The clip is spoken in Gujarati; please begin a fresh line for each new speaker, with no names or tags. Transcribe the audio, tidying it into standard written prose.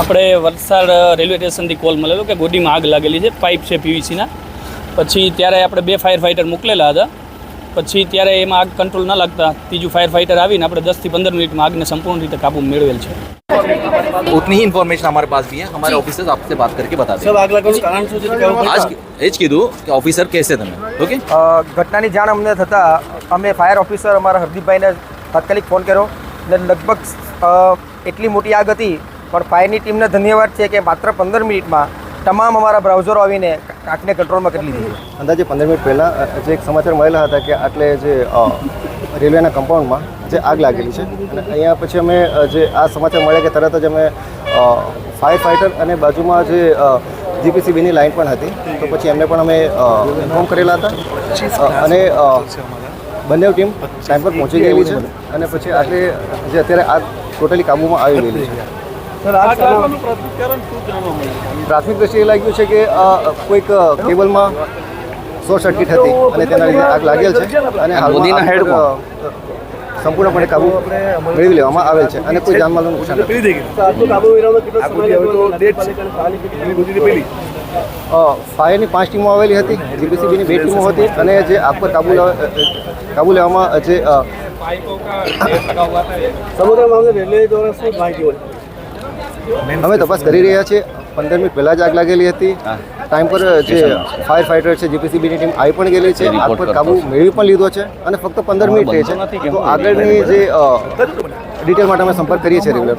આપણે વલસાડ રેલવે સ્ટેશનથી કોલ મળેલો કે ગોડીમાં આગ લાગેલી છે, પાઇપ છે પીવીસીના. પછી ત્યારે આપણે 2 ફાયર ફાઇટર મોકલેલા હતા. પછી ત્યારે એમાં આગ કંટ્રોલ ન લાગતા ત્રીજું ફાયર ફાઇટર આવીને આપણે 10 થી 15 મિનિટમાં આગને સંપૂર્ણ રીતે કાબू મેળવેલ છે.
उतनी ही इन्फॉर्मेशन हमारे पास भी है. हमारे ऑफिसर्स आपसे बात करके बता देंगे.
सब आग लगવાનું કારણ શું છે
आज एज कीधું કે ઓફિસર कैसे તમે ઓકે.
ઘટનાની જાણ અમને થતાં અમે ફાયર ઓફિસર અમારા હરદીપભાઈને તાત્કાલિક ફોન કર્યો ને લગભગ એટલી મોટી આગ હતી પણ ફાયરની ટીમને ધન્યવાદ છે કે માત્ર 15 મિનિટમાં તમામ અમારા બ્રાઉઝરો આવીને આગને કંટ્રોલમાં કરી લીધી.
અંદાજે 15 મિનિટ પહેલાં જે એક સમાચાર મળેલા હતા કે આટલે જે રેલવેના કમ્પાઉન્ડમાં જે આગ લાગેલી છે અને અહીંયા પછી અમે જે આ સમાચાર મળ્યા કે તરત જ અમે ફાયર ફાઇટર અને બાજુમાં જે જીપીસીબીની લાઇન પણ હતી તો પછી એમને પણ અમે ઇન્ફોર્મ કરેલા હતા અને બંને ટીમ ટાઈમ પર પહોંચી ગયેલી છે અને પછી આટલે જે અત્યારે આગ ટોટલી કાબૂમાં આવી ગયેલી છે. પ્રાથમિક દ્રષ્ટિએ લાગ્યું છે કે કોઈક કેબલમાં શોર્ટ સર્કિટ હતી અને તેના લીધે આગ લાગેલ છે અને
મોદીના હેડ
સંપૂર્ણપણે કાબુ મેળવી લેવામાં આવેલ છે અને કોઈ જાનમાલનું નુકસાન નથી. ફાયરની 5 ટીમો આવેલી હતી, જીપીસીબીની 2 ટીમો હતી અને જે આગ પર કાબુ લેવામાં જે
સમગ્ર મામલે રેલવે દ્વારા શું માહિતી હોય?
અમે તપાસ કરી રહ્યા છીએ. 15 મિનિટ પહેલાં જ આગ લાગેલી હતી. ટાઈમ પર જે ફાયર ફાઇટર છે જીપીસીબીની ટીમ આવી પણ ગયેલી છે, આગ પર કાબુ મેળવી પણ લીધો છે અને ફક્ત 15 મિનિટ થઈ છે. તો આગળની જે ડિટેલ માટે અમે સંપર્ક કરીએ છીએ રેગ્યુલર.